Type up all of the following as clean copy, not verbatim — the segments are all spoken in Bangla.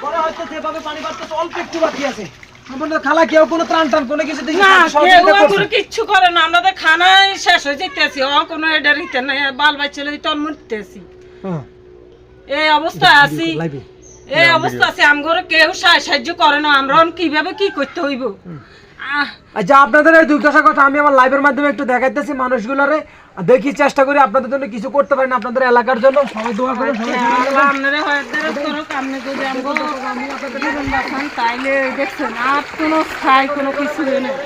বড় হয়তো যেভাবে পানি বাড়তেছে অল্প একটু বাকি আছে। খালা কেউ কোনো ত্রাণ টান কোনো কিছু দিচ্ছে না, কেউ কিচ্ছু করে না। আমরা তো খানাই শেষ হয়ে যেতেছি, কোনো এডার হিতে নাই, বাল বাচ্চা লই তল মরতেছি। এই অবস্থা আছি, এই অবস্থা আছে। আমগরে কেউ সাহায্য করে না, আমরা কিভাবে কি করতে হইব? আচ্ছা, আপনাদের এই দুর্দশার কথা আমি আমার লাইভের মাধ্যমে একটু দেখাইতেছি মানুষগুলোরে, দেখি চেষ্টা করি আপনাদের জন্য কিছু করতে পারেন, আপনাদের এলাকার জন্য। সবাই দোয়া করেন, আপনারা হয়তো আপনি যদি আমগো তাইলে দেখছেন আর কোনো স্থায়ী কোনো কিছু নেই।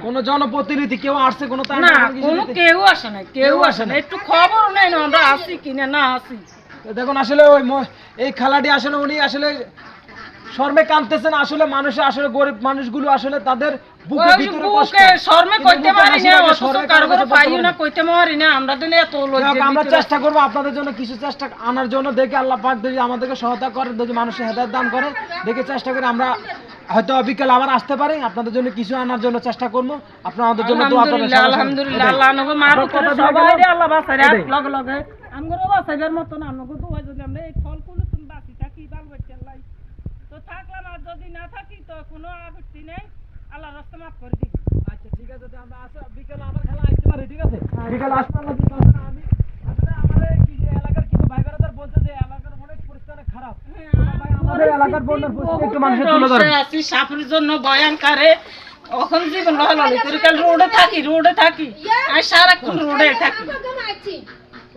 কোন জনপ্রতিনিধি কেউ আসছে? কোনো না, কোনো কেউ আসে না, কেউ আসে না, একটু খবর নেই না আমরা আসি কিনা না আসি। দেখুন আসলে ওই এই খালাটি আসলে উনি আসলে শর্মে কাঁদতেছেন। আসলে মানুষ আসলে গরিব মানুষগুলো আসলে তাদের বুকে ভিতরে কষ্ট, শর্মে কইতে পারি না, অসুস্থ কারবার পাইও না, কইতে পারি না। আমরা দিনে এত লজ্জা। আমরা চেষ্টা করব আপনাদের জন্য কিছু চেষ্টা আনার জন্য। দেখি আল্লাহ পাক যদি আমাদেরকে সহায়তা করে, যদি মানুষের হেদায়েত দান করে, দেখে চেষ্টা করি আমরা হয়তো বিকেল আবার আসতে পারি, আপনাদের জন্য কিছু আনার জন্য চেষ্টা করব। আপনারা আমাদের জন্য দোয়া করবেন। আলহামদুলিল্লাহ, আল্লাহ নগো মারো করে সবাইরে আল্লাহ বাঁচায় রাখ, লগে লগে আমগো বাঁচাইবার মত না। আমগো দোয়া যদি আমরা এই ফলগুলো তুমি বাঁচি থাকি বাল বাচ্চালাই তো থাকলাম, আর যদি না থাকি তো কোনো আপত্তি নেই, আল্লাহ রাস্তা মাফ করে দিই। আচ্ছা ঠিক আছে, আমরা আসো বিকেল আবার খেলা আসতে পারি, ঠিক আছে? বিকেল আসতে আমি আপনাদের আমাদের কি এলাকার কিছু ভাই ব্রাদার বলছে যে এলাকার অনেক পরিস্থিতি খারাপ। আমাদের এলাকার বন্যার পরিস্থিতি একটু মানুষের তুলে ধরে আছি সাফের জন্য ভয়ঙ্করে। এখন জীবন লহলহ করি, কাল রোডে থাকি আর সারাক্ষণ রোডে থাকি।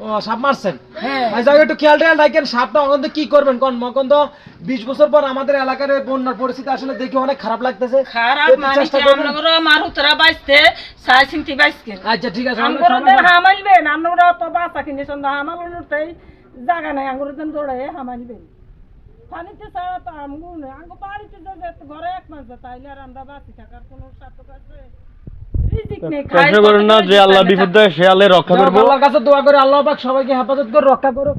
ও সাপ মারছেন? হ্যাঁ, একটু খেয়াল রাখেন। সাপটা অনন্ত কি করবেন কোন মকন তো 20 বছর পর আমাদের এলাকার বন্যার পরিস্থিতি আসলে দেখে অনেক খারাপ লাগতেছে। খারাপ মানে কি আমরা মারুতরা বাইতে সাই চিন্তি বাইসকেন। আচ্ছা ঠিক আছে, আমরা হামাইলবেন, আমরা তো বাসা কিনে সন্ধ্যা হামালুনতেই জায়গা নাই, আমরা দেন দৌড়ে হামাইলবেন। পানিতে ছাড়া তো আমগো না, আমগো বাড়িতে যে ঘরে এক মাস তাইলে আর আমরা বাঁচি থাকার কোনো সার্থক আছে? চেষ্টা করুন না যে আল্লাহ বিপদ দেয় সে আল্লাহ রক্ষা করবো। আল্লাহর কাছে দোয়া করে আল্লাহ পাক সবাইকে হেফাজত করে রক্ষা করুক।